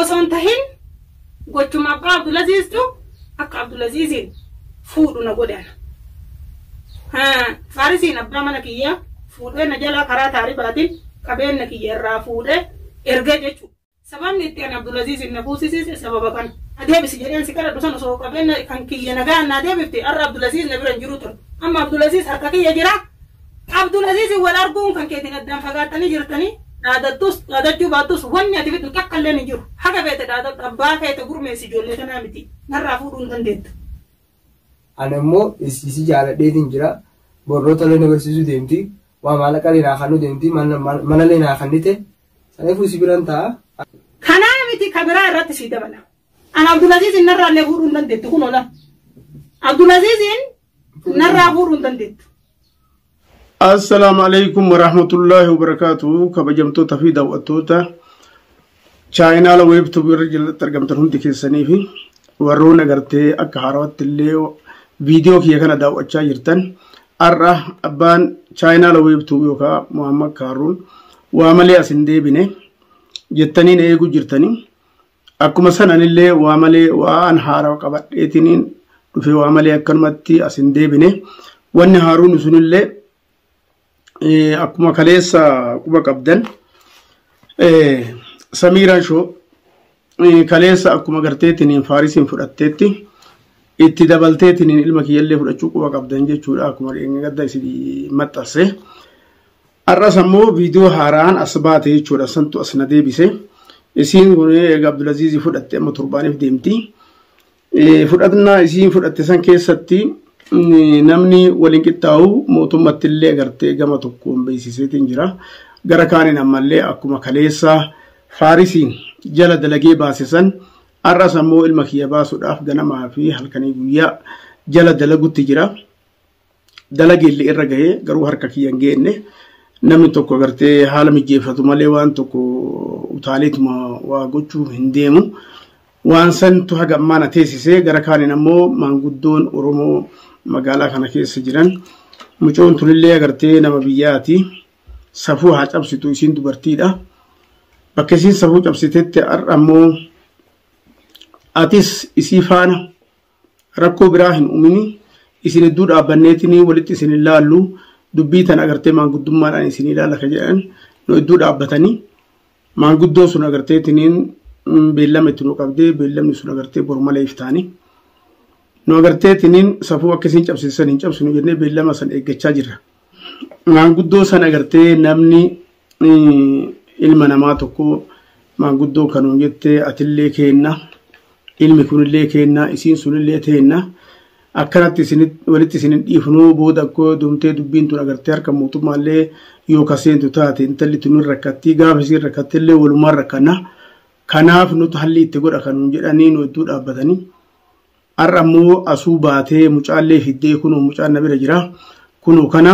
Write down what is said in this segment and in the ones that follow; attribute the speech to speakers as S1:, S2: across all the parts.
S1: وصون تهين قلت ما أبقى عبد العزيز تو أك عبد العزيز فود ونقولنا ها فارسين أبقى منكية فود نجلا كرا تعريباتين كبين نكية رافودة إرجع سبب نتيان عبد العزيز النفوسي سبب كان هذا بس جريان سكرة دوسنا سو كبين كان كي ينجان نادي بفتي أر عبد العزيز نبرن جروتر أما عبد العزيز هركي يجرا عبد العزيز والأربعون كان كي تقدم فقاتني جرتني هذا جو باتوس وني أتبي تكلم نجور حاجة بيت هذا أبغى كي تقول ميسي جول لنا متي نرافون تنديت
S2: أنا مو إسي جالة ديتين جرا بروت لنا برسيسو ديمتي وما لك لنا خانو ديمتي من لنا خانيته أنا فوسي برانتا
S1: خنا متي كبرى رات سيدا بنا أنا عبد العزيز نرى لهورون تنديت تكون ولا عبد العزيز نرى هورون تنديت
S3: السلام عليكم ورحمة الله وبركاته كبجمتو تفيدا واتوتا چاينا لو ويب تبير ترجمتهم تكيسني في ورونا غرتي أكهارات اللي فيديو كي كان داو أشياء يرتن أرى أبان چاينا لو ويب تبيوكا محمد كارون وعملي أسندي بني جتني نيجو جرتني أكو مثلا اللي وعملي وأن هارو كبر إتنين في وعملي أكرمتي أسندي بني وأن هارون سن اللي أكما كليسا كوبا كابدن سميران شو كليسا أكما غرتيتنين فارسين فراتيتي اتدبلتيتنين المكي يلي فراتشو كوبا كابدن جيشورا أكما رينغا غدا يسيدي متاسي الرسمو فيديو هاران أصباتي جيشورا سنتو أسندي بيسي إسين غني عبد العزيز فراتي أما ترباني في ديمتي فراتنا إسين فراتي سان كيستي namni waliin qixxaawu mootummaatti illee agartee gama tokkoon beeksiseetiin jira gara kaaniin ammallee akkuma kaleessa faarisiin jala dalagee baasisan arras ammoo ilma kiyya baasuudhaaf ganamaa fi halkanii guyyaa jala dalagutti jira dalageellee irra gahee garuu harka kiyya hin geenne namni tokko agartee haala mijeeffatu malee waan tokko utaaleetuma waa gochuu hin deemu waan santu haga ammaana teessisee gara kaaniin ammoo maanguddoon Oromoo magaalaa kana keessa jiran mucoon tulillee agartee nama biyyaati safuu haa cabsitu isiin dubartiidha bakka isiin safuu cabsitetti ammoo atis isii faana rakkoo biraa hin uumini isin hedduu dhaabbanneetinii walitti isin ilaallu dubbii tan agartee maanguddummaadhaan isin ilaalla ka jedhan nu hedduu dhaabbatanii maanguddoo sun agarteetiniin beellama itti nu qabdee beellamni sun agartee bormalee iftaanii nu agarteetiniin safuu akkasiin cabsisan hin cabsinu jennee beellama san eeggachaa jirra maanguddoo san agartee namni ilma namaa tokko maanguddoo kanuun jettee atillee keenna ilmi kunillee keenna isiin sunillee teenna akkanatti walitti isinin dhiifnuu booda akkoo dumtee dubbiin tun agartee harka mootummaallee yoo kaseentu taate intalli tun rakkattii gaafa isiin rakkattillee walumaan rakkanna kanaaf nuti halli itti godha kanuun jedhanii nu hedduu dhaabbatanii har'a ammoo asuu baatee mucaallee fiddee kunoo mucaan na bira jira kunoo kana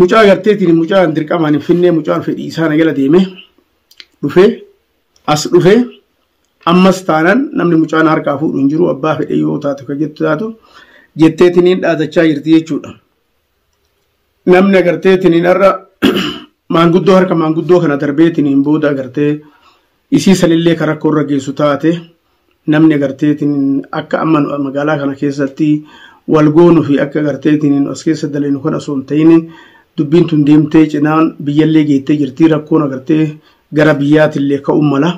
S3: mucaa agarteetiin mucaan dirqamaan hin finnee mucaan fedhii isaa na jala deeme dhufee as dhufee ammas taanan namni mucaan harkaa fuudhu hin jiru abbaa fedhe yoo taatu ka jettu taatu jetteetiniin dhaadachaa jirti jechuudha namni agarteetiniin har'a maanguddoo harka maanguddoo kana darbeetiniin booda agartee isii sanillee ka rakkoo irra geessu taate namni agarteetiin akka amma magaalaa kana keessatti wal goonuu fi akka agarteetiin as keessa dalinu kana osoo hin ta'in dubbiin tun deemtee cinaan biyyallee geettee jirti rakkoon agartee gara biyyaatillee ka'uu mala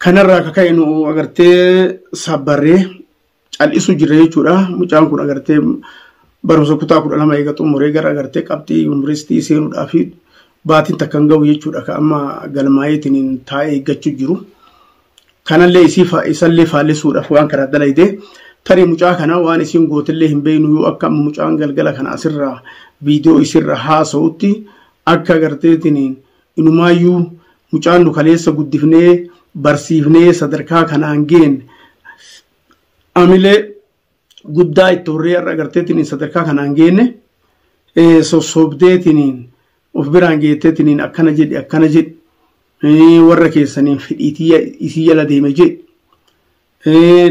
S3: kanarraa akka ka'e nu agartee sabbarree cal'isu jira jechuudha mucaan kun agartee barumsa kutaa 12 eega xumuree gara agartee qabxii yuunivarsiitii seenuudhaa fi baatiin takka hin ga'u jechuudha ka amma galmaayeetiin taa'ee eeggachuu jiru kanallee isallee faallisuudhaaf waan kana dalayde tarii mucaa kana waan isiin gootillee hin beeynu yoo akka mucaan galgala kana asirraa viidiyoo isirra haasa'utti akka agarteetiin inumaayyuu mucaan nu kaleessa guddifnee barsiifnee sadarkaa kanaan geen amilee guddaa itti horree irra agarteetiin sadarkaa kanaan geenne sossobdeetiin of biraan geetteetiin akkana jedhi warra keessaniin fedhiitii isii jala deeme jedhe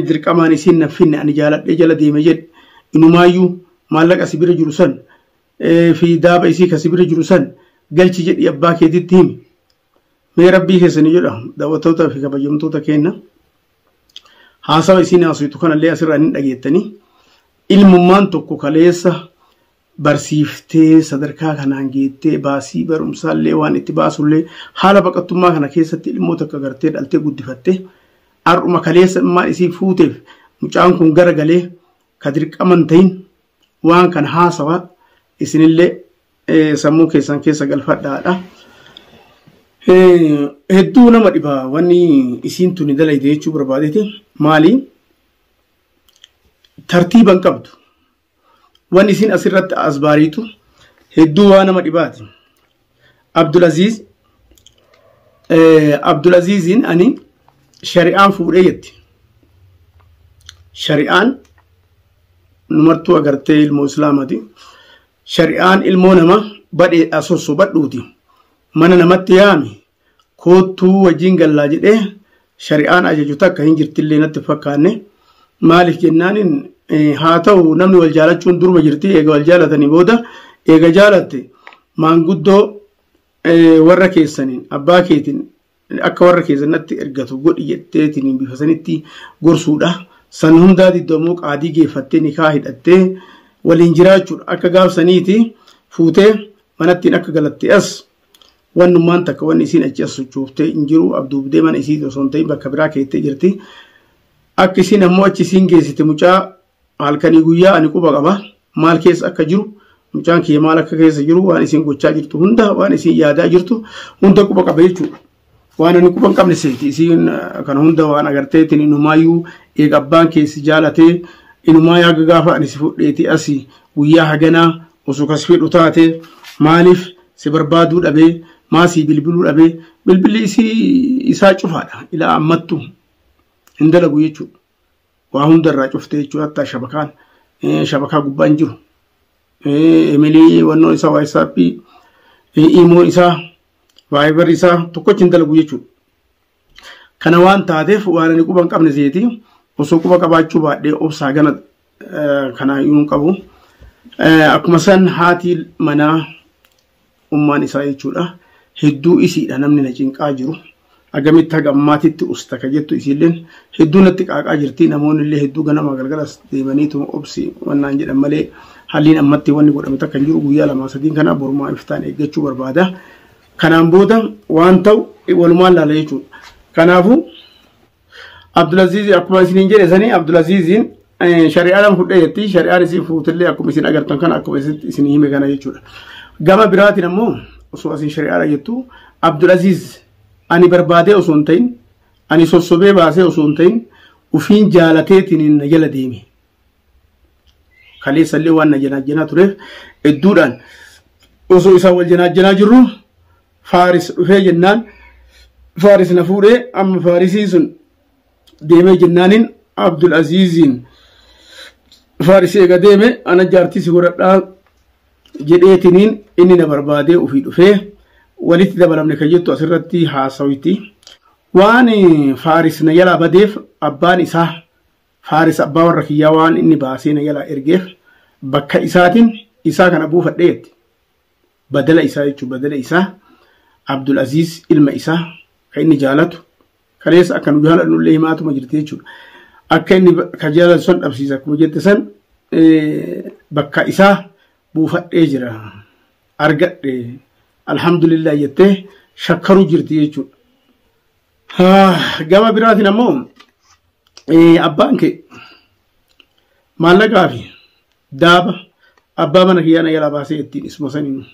S3: dirqamaan isiin naffinne ani jaaladhee jala deeme jedhe inumaayyuu maallaqa si bira jiru san fi daaba isii ka si bira jiru san galchi jedhi abbaa keetitti himi mee rabbii keessanii jedha daawwattoota fi kabajamtoota keenya haasawa isin haasoftu kanallee asirraa hin dhageettanii ilmummaan tokko kaleessa barsiiftee sadarkaa kanaan geettee baasii barumsaallee waan itti baasullee haala baqattummaa kana keessatti ilmoota akka gartee dhaltee guddifattee har'uma kaleessa immaan isii fuuteef mucaan kun garagalee ka dirqaman ta'in waan kan haasawa isinillee sammuu keessan keessa galfadhaadha. Hedduu nama dhibaa wanni isiin tuni dalayde jechuu barbaadeeti maali tartiiban qabdu wanni isiin asirratti asbaariitu hedduu waa nama dhibaati. Abdulaziziin ani shari'aan fuudhee jetti shari'aan numartuu agartee ilmoo islaamati shari'aan ilmoo nama badheedha sossobadhuuti mana namatti yaami koottuu wajjin gallaa jedhee shari'aan ajaju takka hin jirtillee natti fakkaanne maaliif jennaanin haa ta'u namni wal jaalachuun duruma jirti eega wal jaalatanii booda eega jaalatte maanguddoo warra keessaniin abbaa keetiin akka warra keessanatti ergatu godhi jetteetiin bifa sanitti gorsuudha san hundaa diddamoo qaadii geeffattee nikaa hidhattee waliin jiraachuudha akka gaafsaniiti fuutee manattiin akka galatte as wannummaan takka wanni isiin achi as sochooftee hin jiru abduubdee mana isii osoo hin ta'in bakka biraa keettee jirti akka isiin ammoo achi isiin geessite mucaa halkanii guyyaa ani quba qaba maal keessa akka jiru mucaan kiyya maal akka keessa jiru waan isiin gochaa jirtu hunda waan isiin yaadaa jirtu hunda quba qaba jechuudha waan ani quba hin qabne seeti isiin kana hunda waan agarteetiin inumaayyuu eega abbaan keessi jaalatee inumaa yaaga gaafa ani si fudheeti asi guyyaa haganaa osoo kas fedhu taate maaliif si barbaaduu dhabee maasii bilbiluu dhabee bilbilli isaa cufaadha ilaa ammattu hin dalagu jechuudha waa hundarraa cuftee jechuudha hatta shabakaa gubbaan jiru emilii wannoon isaa waayisaappii imoon isaa vaayibar isaa tokkochi hin dalagu jechuudha kana waan taateef waan ani quba hin qabne seeti osoo quba qabaachuu baadhee obsaa gana kana yuun qabu akkuma san haati manaa ummaan isaa jechuudha hedduu isiidha namni na cinqaa jiru agamitti haga ammaatitti ustaka jettu isiilleen hedduu natti qaaqaa jirti namoonni illee hedduu ganama galgalas deemaniitu obsi wannaan jedhan malee halliin ammatti wanni godhame takka hin jiru guyyaa lama sadiin kana borumaa iftaan eeggachuu barbaada kanaan booda waan ta'u walumaan laala jechuudha kanaafu Abdulaziz akkuma isiniin jedhe sanii Abdulaziziin shari'aan fudhee jetti shari'aan isin fuutillee akkuma isin agartan kana akkuma isin hime kana jechuudha gama biraatiin ammoo osoo asin shari'aadha jettu Abdulaziz ani barbaadee osoo hin ta'in ani sossobee baasee osoo hin ta'in ufiin jaalateetiin na jala deeme kaleessallee waan na janaajjanaa tureef hedduudhaan osoo isaa wal janaajjanaa jirru Faaris dhufee jennaan Faaris na fuudhee amma Faarisii sun deemee jennaanin Abdulaziziin Faaris eega deeme ana jaartii si godhadhaa jedheetiniin inni na barbaadee ufii dhufee walitti dabalamne kan jettu asirratti haasawiti waan Faaris na jalaa badeef abbaan isaa Faaris abbaa warra kiyyaa waan inni baasee na jalaa ergeef bakka isaatiin isaa kana buufadheetti badala isaa jechuun badala isaa Abdulaziz ilma isaa kan inni jaalatu kaleessa akka nu jaaladhullee himaatuma jirti jechuudha akka inni ka jaalatu san dhabsiisa akkuma jette san bakka isaa buufadhee jira argadhe alhamdulillah jettee shakkaruu jirti jechuudha gama biraatiin ammoo abbaan kee maallaqaa fi daaba abbaa mana kiyyaa na jalaa baasee ittiin isuma saniin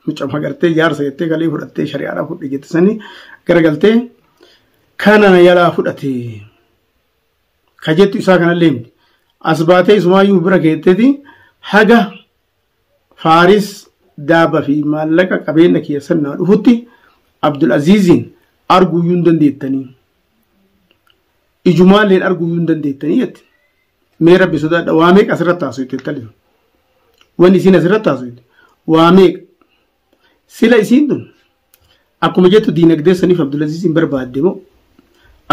S3: mucama gartee jaarsa jettee galee fudhattee shari'aadhaa fudhe jette sanii garagaltee kana na jalaa fudhate ka jettu isaa kanallee miti as baatee isumaayyuu bira keetteeti haga Faaris daaba fi maallaqa qabeenya keessan na dhufutti Abdulaziziin arguuyyuu hin dandeettanii ijumaalleen arguuyyuu hin dandeettanii jette mee rabbi sodaadha waa meeqa asirratti haasofte talifu wanni isiin asirratti haasofte waa meeqa sila isiin tun akkuma jettu diinagdee saniif Abdulaziziin barbaadde moo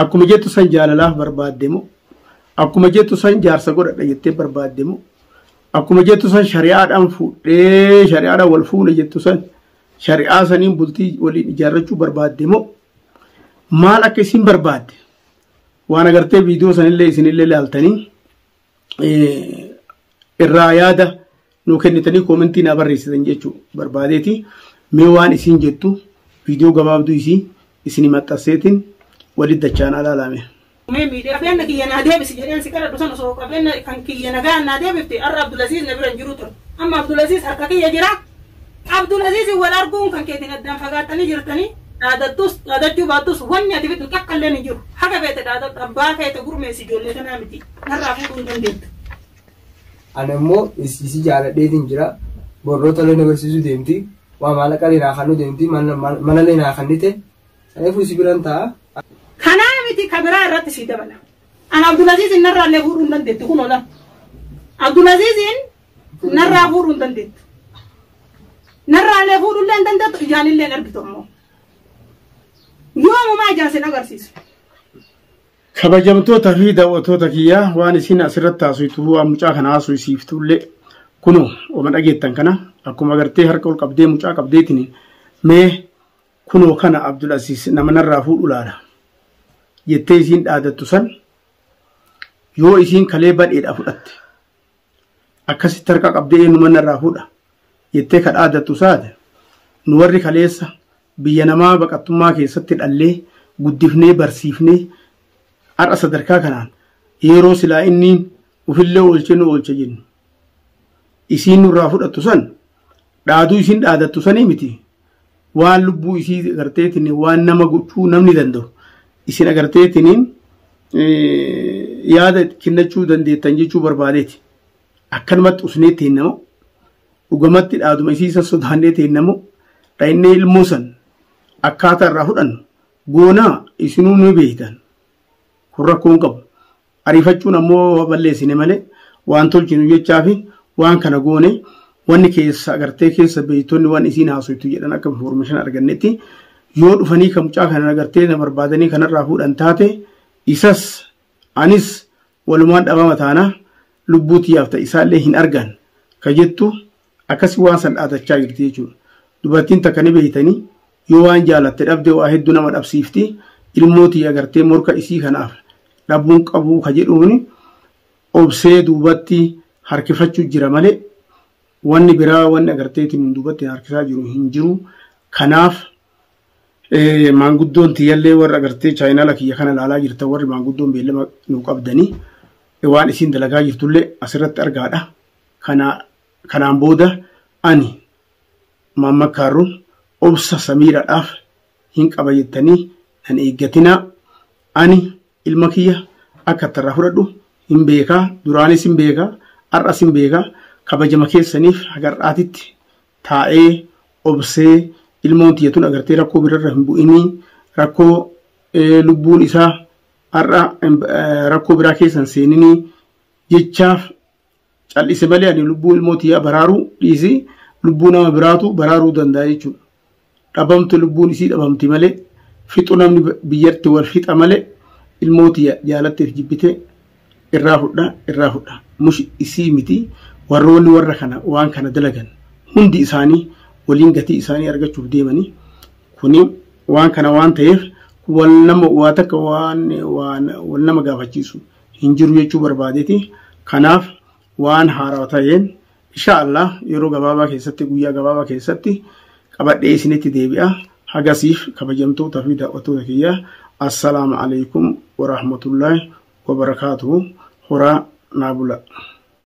S3: akkuma jettu san jaalalaaf barbaadde moo akkuma jettu san jaarsa godhadha jettee barbaadde moo akkuma jettu san shari'aadhaan fuudhee shari'aadhaan wal fuune jettu san shari'aa saniin bultii waliin ijaarrachuu barbaadde moo maal akka isin barbaadde waan agartee viidiyoo sanillee isinillee ilaaltanii irraa yaada nu kennitanii koomentii na barreessitan jechuu barbaadeeti. Mee waan isin jettu viidiyoo gabaabduu isin maxxanseetiin walitti dachaan alaalame.
S1: Miidhaa qabeenna kiyya naa deebisi jedheen si kadhadhu sana osoo qabeenna kan kiyya nagaan naa deebifte har'a Abdulaziz na bira hin jiru ture. Amma Abdulaziz harka kiyya jira. Abdulaziz wal arguun kan keetiin addaan fagaattanii jirtanii dhaadachuu baattus wanni ati bitu qaqqalleen hin jiru. Haga feete dhaadatu abbaa feete gurmeessi ijoollee kanaa miti. Narraa fuudhuu hin dandeettu.
S2: Ani immoo isi jaaladheetiin jira. Borroota illee agarsiisuu deemti. Waa maallaqa illee naa kannuu deemti. Mana illee naa kannite. Saniifuu isi biran ta'a.
S1: Kanaa miti kabiraa irratti si dabala. An Abdulaziz narraa illee fuudhuu hin dandeettu kun ola. Abdulaziz narraa fuudhuu hin dandeettu. Narraa illee fuudhuu illee hin dandeettu ijaan illee argitu ammoo. Yoomumaa ijaan sin agarsiisu.
S3: Kabajamtoota fi daawwattoota kiyyaa waan isin asirratti haasoftu waan mucaa kana haasofsiiftullee kunoo waan dhageettan kana akkuma agartee harka ol qabdee mucaa qabdeetiin mee kunoo kana Abdulaziz nama narraa fuudhu laala jettee isin dhaadattu san yoo isin kalee badheedha fudhatte akkasitti harka qabdee eenyuma narraa fuudha jettee ka dhaadattu saate nu warri kaleessa biyya namaa baqattummaa keessatti dhallee guddifnee barsiifnee har'a sadarkaa kanaan yeroo silaa inni ufillee oolche jennu isiin nurraa fudhattu san dhaaduu isin dhaadattu sanii miti waan lubbuu isii agarteetiin waan nama gochuu namni danda'u isin agarteetiin yaada kennachuu dandeettan jechuu barbaadeeti akkanumatti usnee teennamu dhugamatti dhaaduma isiisan sodaannee teennamu dha'innee ilmoo san akkaataa irraa fudhannu goonaa isinuu ni beektan. Rakkoon qabu ariifachuun ammoo balleessine malee waan tolchinu jechaa fi waan kana goone wanni keessa agartee keessa beeytonni waan isiin haasoftu jedhan akka information argannetti yoo dhufanii kan mucaa kana agartee na barbaadanii kanarraa fuudhan taate isas anis walumaan dhabama taana lubbuutiyaaf ta'e isaallee hin argan ka jettu akkasii waan san dhaatachaa jirti jechuudha. Dubartiin takka ni beeytanii yoo waan jaalatte dhabde waa hedduu nama dhabsiifti ilmootii agartee morka isii kanaaf dhabuun qabu ka jedhuuni obsee duubatti harkifachuu jira malee wanni biraa wanni agarteetiin duubatti harkisaa jiru hin jiru. Kanaaf maanguddoon tiyyallee warra agartee chaayinaala kiyya kana ilaalaa jirta warri maanguddoon beellama nu qabdanii waan isiin dalagaa jirtullee asirratti argaadha. Kanaan booda ani maammakkaarruun obsa samiidhaadhaaf hin qaba jettanii nan eeggatinaa. Ani ilma kiyya akka tarraa fudhadhu hin beekaa duraanis hin beekaa har'as hin beekaa kabajama keessaniif hagarraatitti taa'ee obsee ilmoon tiyyatuun agartee rakkoo birarra hin bu'inii rakkoo lubbuun isaa har'a rakkoo biraa keessan seeninii jechaaf cal'ise malee ani lubbuu ilmoo tiyyaa baraaruu dhiisii lubbuu nama biraatu baraaruu danda'a jechuudha. Dhabamtu lubbuun isii dhabamti malee fixu namni biyyatti wal fixa malee ilmooti jaalatteef jibbite irraa fudha mush isii miti warroonni warra kana waan kana dalagan hundi isaanii waliin gatii isaanii argachuuf deemanii kuni waan kana waan ta'eef wal nama gaafachiisu hin jiru jechuu barbaadeeti. Kanaaf waan haaraa ta'een inshaallah yeroo gabaabaa keessatti guyyaa gabaabaa keessatti qabadhee isinitti deebi'a. Hagasiif kabajamtoota fi daawwattoota kiyya assalamu alaikum wa rahmatullahi wa barakatuhu. Horaa naa bula.